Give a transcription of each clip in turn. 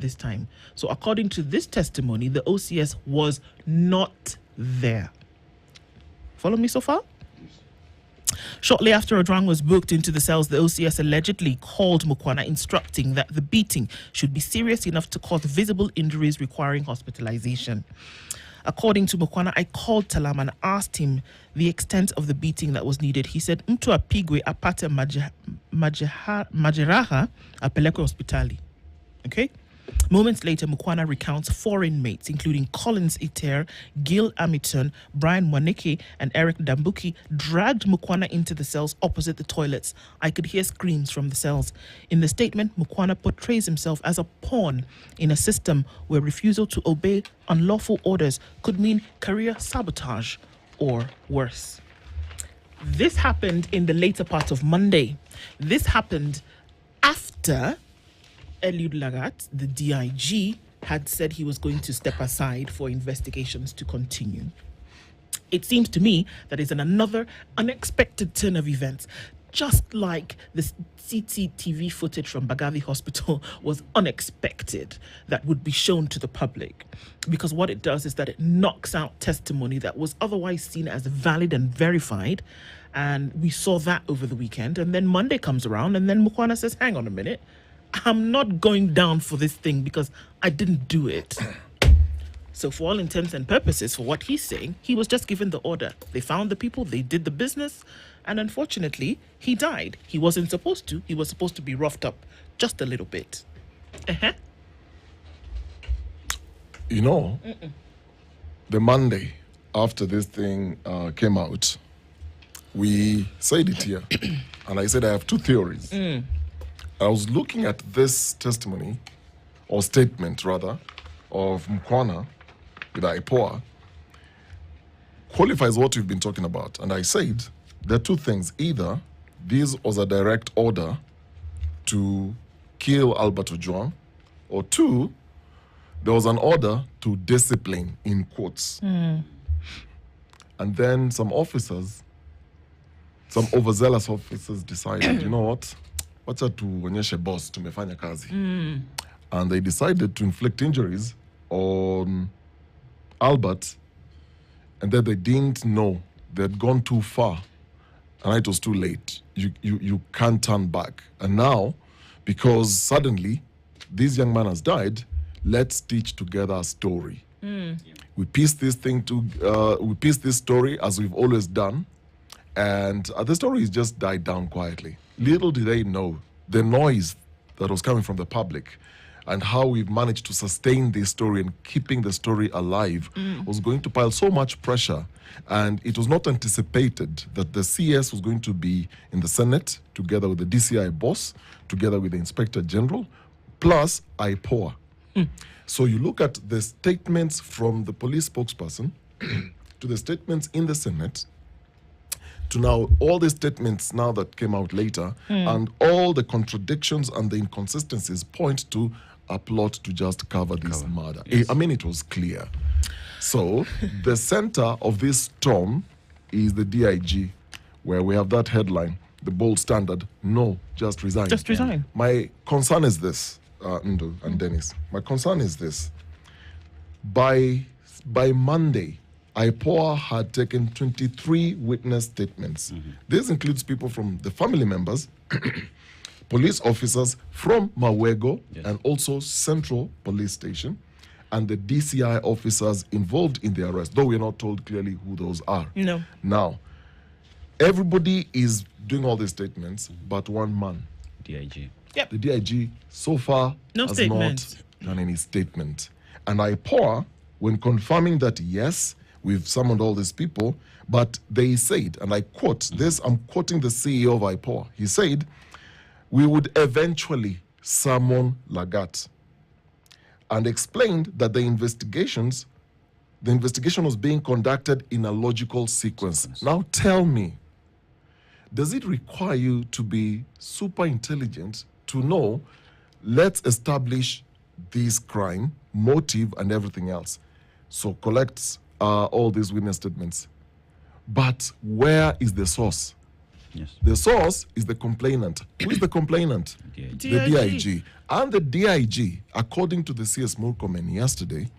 this time. So according to this testimony, the OCS was not there. Follow me so far? Shortly after Ojwang was booked into the cells, the OCS allegedly called Mukwana, instructing that the beating should be serious enough to cause visible injuries requiring hospitalization. According to Mukwana, I called Talam and asked him the extent of the beating that was needed. He said, Mtu apigwe apate majeraha apelekwe hospitali. Okay? Moments later, Mukwana recounts 4 inmates, including Collins Iter, Gil Amiton, Brian Mwaneke, and Eric Dambuki, dragged Mukwana into the cells opposite the toilets. I could hear screams from the cells. In the statement, Mukwana portrays himself as a pawn in a system where refusal to obey unlawful orders could mean career sabotage or worse. This happened in the later part of Monday. This happened after Eliud Lagat, the DIG, had said he was going to step aside for investigations to continue. It seems to me that is another unexpected turn of events, just like the CCTV footage from Bagavi Hospital was unexpected that would be shown to the public. Because what it does is that it knocks out testimony that was otherwise seen as valid and verified. And we saw that over the weekend. And then Monday comes around and then Mukwana says, hang on a minute. I'm not going down for this thing because I didn't do it. So for all intents and purposes, for what he's saying, he was just given the order. They found the people, they did the business, and unfortunately, he died. He wasn't supposed to. He was supposed to be roughed up just a little bit. You know, the Monday after this thing came out, we said it here, and I said I have 2 theories. I was looking at this testimony, or statement rather, of Mukwana with IPOA, qualifies what we've been talking about. And I said there are 2 things. Either this was a direct order to kill Albert Ojwang, or 2, there was an order to discipline, in quotes. And then some overzealous officers decided, you know what? Wacha tuonyeshe boss tumefanya kazi. And they decided to inflict injuries on Albert, and then they didn't know they'd gone too far, and it was too late. You can't turn back. And now, because suddenly this young man has died, let's stitch together a story. We piece this story as we've always done, and the story has just died down quietly. Little did they know the noise that was coming from the public and how we've managed to sustain this story and keeping the story alive was going to pile so much pressure. And it was not anticipated that the CS was going to be in the Senate together with the DCI boss, together with the Inspector General, plus IPOA. So you look at the statements from the police spokesperson to the statements in the Senate, to now all the statements now that came out later, and all the contradictions and the inconsistencies point to a plot to just cover this murder. Yes. I mean, it was clear. So the center of this storm is the DIG, where we have that headline, the bold standard, no, just resign. Just resign. My concern is this, Ndu and Dennis. My concern is this. By Monday, IPOA had taken 23 witness statements. This includes people from the family members, police officers from Mawego, and also Central Police Station, and the DCI officers involved in the arrest, though we're not told clearly who those are. No. Now, everybody is doing all these statements, but one man. DIG. Yep. The DIG so far has not done any statement. And IPOA, when confirming that, yes, we've summoned all these people, but they said, and I quote this, I'm quoting the CEO of IPOA. He said, we would eventually summon Lagat, and explained that the investigation was being conducted in a logical sequence. Now tell me, does it require you to be super intelligent to know, let's establish this crime, motive, and everything else? So collects all these witness statements. But where is the source? Yes. The source is the complainant. Who is the complainant? DIG. The DIG. And the DIG, according to the CS Murkomen yesterday,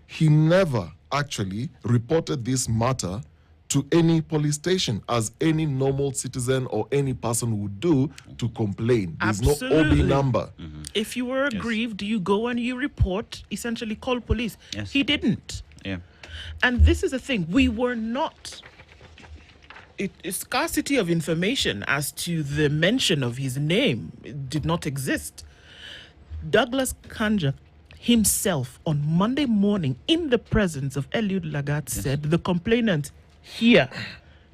he never actually reported this matter to any police station as any normal citizen or any person would do to complain. There's no Absolutely. OB number. If you were aggrieved, you go and you report, essentially call police. Yes. He didn't. Yeah. And this is the thing, we were not. Scarcity of information as to the mention of his name did not exist. Douglas Kanja himself on Monday morning, in the presence of Eliud Lagat, said the complainant here,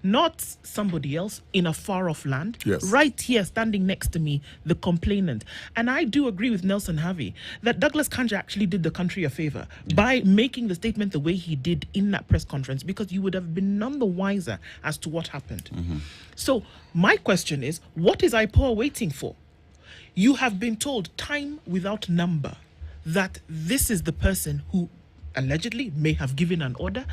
not somebody else in a far-off land, Yes. right here standing next to me, the complainant. And I do agree with Nelson Harvey that Douglas Kanja actually did the country a favor by making the statement the way he did in that press conference, because you would have been none the wiser as to what happened. So my question is, what is IPOA waiting for? You have been told time without number that this is the person who allegedly may have given an order.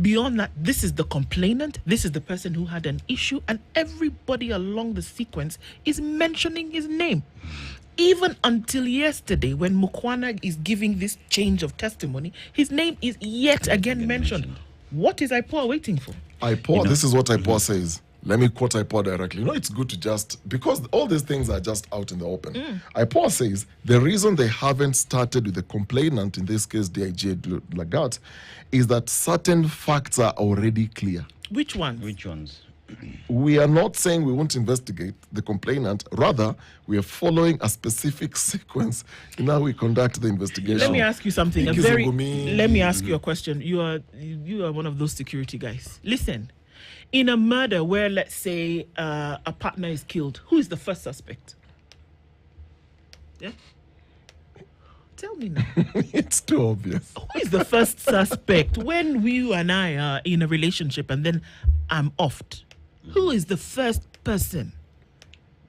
Beyond that, this is the complainant, this is the person who had an issue, and everybody along the sequence is mentioning his name. Even until yesterday, when Mukwana is giving this change of testimony, his name is yet again mentioned. What is IPOA waiting for? IPOA, this is what IPOA says. Let me quote IPOA directly. It's good to just, because all these things are just out in the open. IPOA says the reason they haven't started with the complainant, in this case DIG Lagat, is that certain facts are already clear. Which ones? Which ones? We are not saying we won't investigate the complainant. Rather, we are following a specific sequence in how we conduct the investigation. Let me ask you something. Ikizungumi. Let me ask you a question. You are one of those security guys. Listen, in a murder where, let's say, a partner is killed, who is the first suspect? Yeah? Tell me now. It's too obvious. Who is the first suspect when you and I are in a relationship and then I'm offed? Who is the first person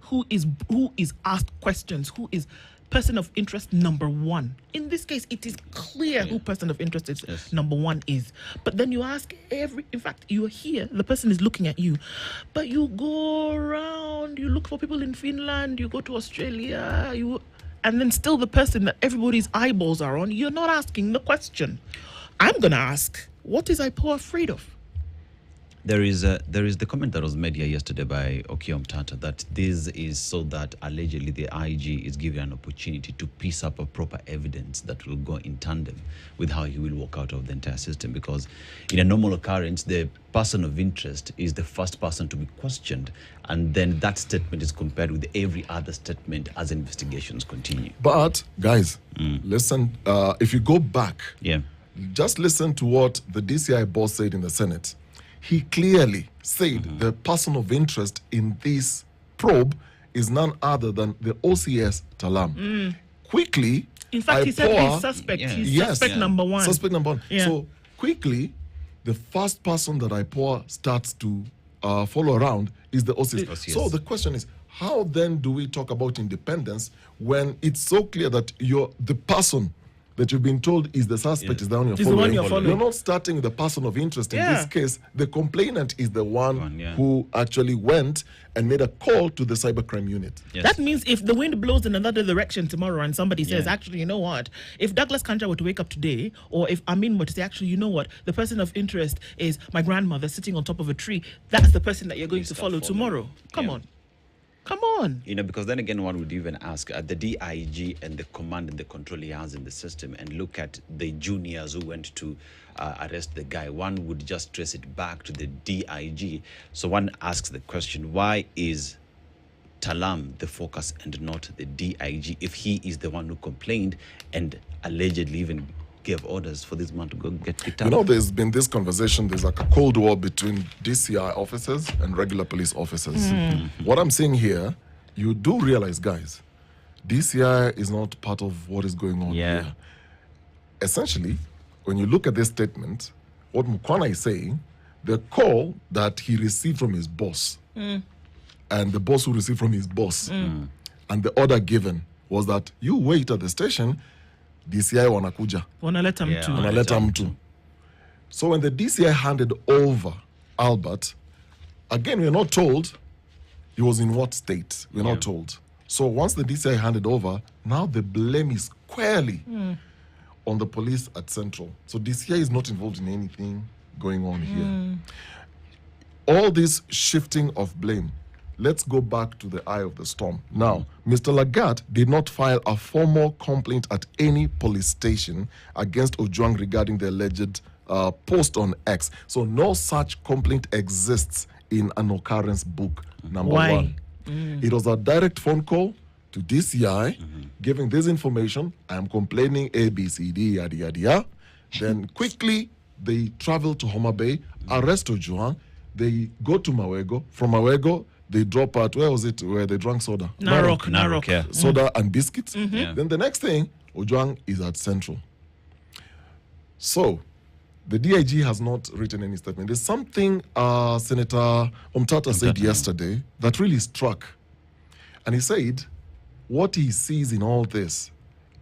who is asked questions? Who is person of interest number one? In this case, it is clear who person of interest is number one is. But then you ask in fact, you are here, the person is looking at you, but you go around, you look for people in Finland, you go to Australia, and then still the person that everybody's eyeballs are on, you're not asking the question. I'm going to ask, what is IPOA afraid of? There is the comment that was made here yesterday by Okiom Tata that this is so that allegedly the IG is given an opportunity to piece up a proper evidence that will go in tandem with how he will walk out of the entire system. Because in a normal occurrence, the person of interest is the first person to be questioned, and then that statement is compared with every other statement as investigations continue. But, guys, listen, if you go back, just listen to what the DCI boss said in the Senate. He clearly said the person of interest in this probe is none other than the OCS Talam. Quickly, in fact, he said he's suspect. He's suspect number one. Suspect number one. Yeah. So quickly, the first person that IPOA starts to follow around is the OCS. So the question is, how then do we talk about independence when it's so clear that the person that you've been told is the suspect is the one you're following? The one you're following. You're not starting with the person of interest. In this case, the complainant is the one who actually went and made a call to the cybercrime unit. That means if the wind blows in another direction tomorrow and somebody says, actually, you know what, if Douglas Kanja were to wake up today, or if Amin were to say, actually, you know what, the person of interest is my grandmother sitting on top of a tree, that's the person that you're going to follow tomorrow. Come on. Come on. Because then again, one would even ask the DIG and the command and the control he has in the system, and look at the juniors who went to arrest the guy. One would just trace it back to the DIG. So one asks the question, why is Talam the focus and not the DIG if he is the one who complained and allegedly even gave orders for this man to go get picked up? There's been this conversation, there's like a cold war between DCI officers and regular police officers. What I'm saying here, you do realize, guys, DCI is not part of what is going on here. Essentially, when you look at this statement, what Mukwana is saying, the call that he received from his boss, and the boss who received from his boss, and the order given was that you wait at the station, DCI wanakuja. Wanaleta mtu. Wanaleta mtu. So when the DCI handed over Albert, again, we're not told He was in what state? We're not told. So once the DCI handed over, now the blame is squarely on the police at Central. So DCI is not involved in anything going on here. All this shifting of blame. Let's go back to the eye of the storm. Now, Mr. Lagat did not file a formal complaint at any police station against Ojwang regarding the alleged post on X. So no such complaint exists in an occurrence book, number Why? one. It was a direct phone call to DCI, giving this information. I am complaining A, B, C, D, yada, yada, yada. Then quickly, they travel to Homa Bay, arrest Ojwang. They go to Mawego. From Mawego, they drop at, where was it, where they drank soda? Narok. yeah. Soda and biscuits. Yeah. Then the next thing, Ojwang is at Central. So, the DIG has not written any statement. There's something Senator Omtata said yesterday that really struck. And he said, what he sees in all this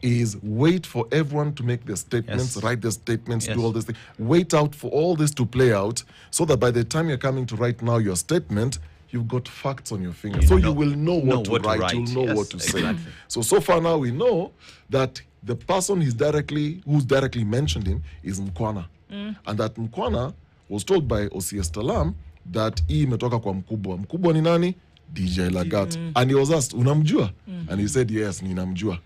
is wait for everyone to make their statements, write their statements, do all this thing. Wait out for all this to play out so that by the time you're coming to write now your statement, you've got facts on your fingers. So you will know what to write, you'll know what to say. So far now we know that the person who's directly mentioned him is Mkwana. And that Mkwana was told by OCS Talam that hii imetoka kwa mkubwa. Mkubwa ni nani? DJ Lagat. And he was asked, unamjua? And he said, yes, ninamjua.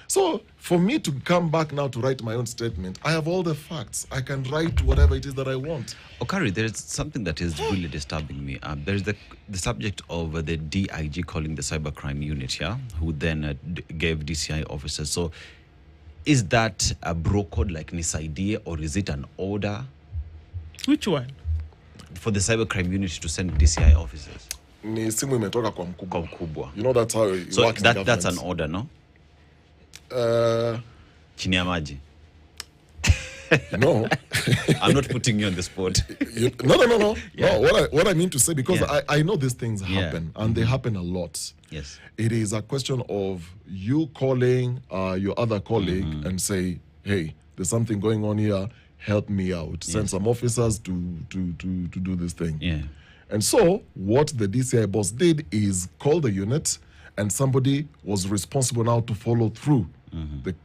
So for me to come back now to write my own statement, I have all the facts. I can write whatever it is that I want. Okari, there is something that is really disturbing me. There is the subject of the DIG calling the cybercrime unit here, who then gave DCI officers. So is that a bro code like NISIDA, or is it an order? Which one? For the cybercrime unit to send DCI officers. Ni simu imetoka kwa mkubwa. Kwa mkubwa. You know that's how it So works in government. that's an order, no? Chini ya maji. No. I'm not putting you on the spot. No. Yeah. No, what I mean to say, because I know these things happen, and they happen a lot. Yes. It is a question of you calling your other colleague and say, hey, there's something going on here, help me out. Send some officers to do this thing. Yeah. And so what the DCI boss did is call the unit, and somebody was responsible now to follow through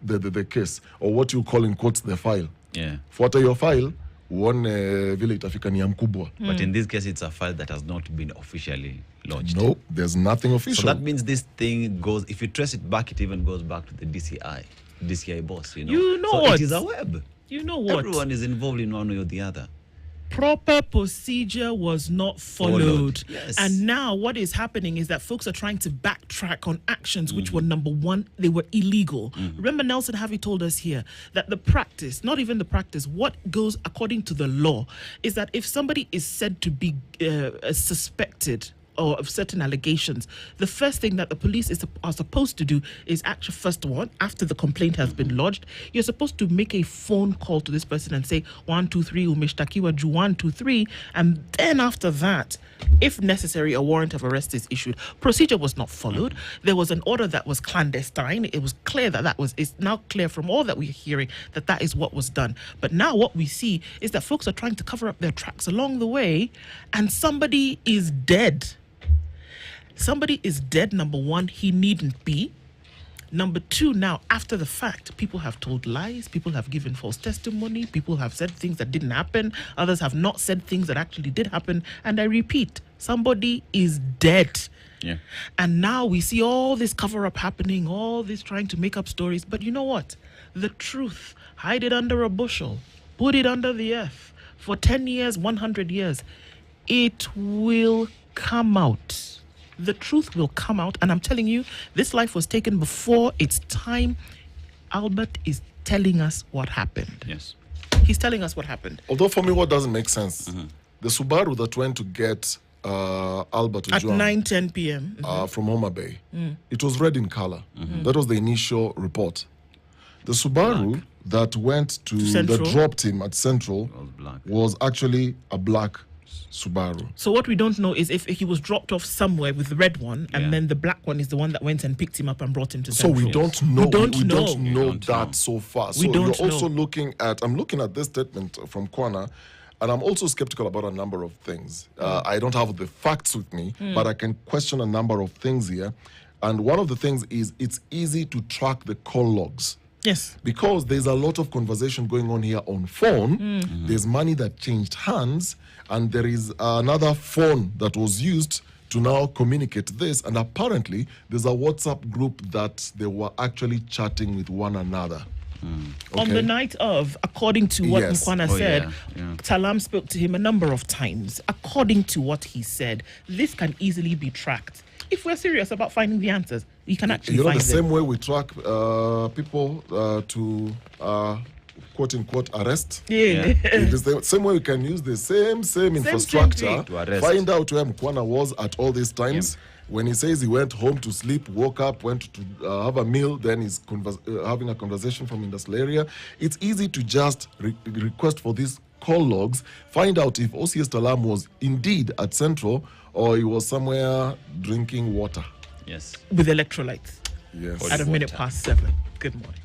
the case, or what you call in quotes the file. Yeah. Fuata your file, uone vile itafika ni ya mkubwa. But in this case, it's a file that has not been officially launched. No, there's nothing official. So that means this thing goes, if you trace it back, it even goes back to the DCI boss, you know. You know so what? It is a web. You know what? Everyone is involved in one way or the other. Proper procedure was not followed. Yes. And now what is happening is that folks are trying to backtrack on actions which were, number one, they were illegal. Remember Nelson Harvey told us here that the practice, not even the practice, what goes according to the law is that if somebody is said to be suspected or of certain allegations, the first thing that the police are supposed to do is actually, first one, after the complaint has been lodged, you're supposed to make a phone call to this person and say 1, 2, 3, umeshtakiwa ju 1, 2, 3, and then after that, if necessary, a warrant of arrest is issued. Procedure was not followed. There was an order that was clandestine. It was clear it's now clear from all that we're hearing that is what was done. But now what we see is that folks are trying to cover up their tracks along the way, and somebody is dead. Somebody is dead, number one, he needn't be. Number two, now, after the fact, people have told lies, people have given false testimony, people have said things that didn't happen, others have not said things that actually did happen. And I repeat, somebody is dead. Yeah. And now we see all this cover-up happening, all this trying to make up stories. But you know what? The truth, hide it under a bushel, put it under the earth. For 10 years, 100 years, it will come out. The truth will come out, and I'm telling you, this life was taken before its time. Albert is telling us what happened. Yes. He's telling us what happened. Although for me, what doesn't make sense, the Subaru that went to get Albert At Ojwang 9:10 p.m. from Homa Bay, it was red in color. That was the initial report. The Subaru that went to that dropped him at Central was actually a black Subaru. So what we don't know is if he was dropped off somewhere with the red one, and then the black one is the one that went and picked him up and brought him to Central. So we don't know. We don't know We that so far. So We don't you're also know. looking at. I'm looking at this statement from Kwana, And I'm also skeptical about a number of things. I don't have the facts with me, but I can question a number of things here. And one of the things is it's easy to track the call logs. Yes. Because there's a lot of conversation going on here on phone. There's money that changed hands, and there is another phone that was used to now communicate this. And apparently, there's a WhatsApp group that they were actually chatting with one another. On the night of, according to what Yes. Mukwana said, Talam spoke to him a number of times. According to what he said, this can easily be tracked. If we're serious about finding the answers, we can actually find the them. same way we track people to quote unquote arrest. Yeah. In the same way we can use the same infrastructure to arrest. find out where Mukwana was at all these times. When he says he went home to sleep, woke up, went to have a meal, then he's having a conversation from industrial area. It's easy to just request for these call logs, find out if OCS Talam was indeed at Central or he was somewhere drinking water. Yes. With electrolytes Yes. at a minute past 7. Good morning.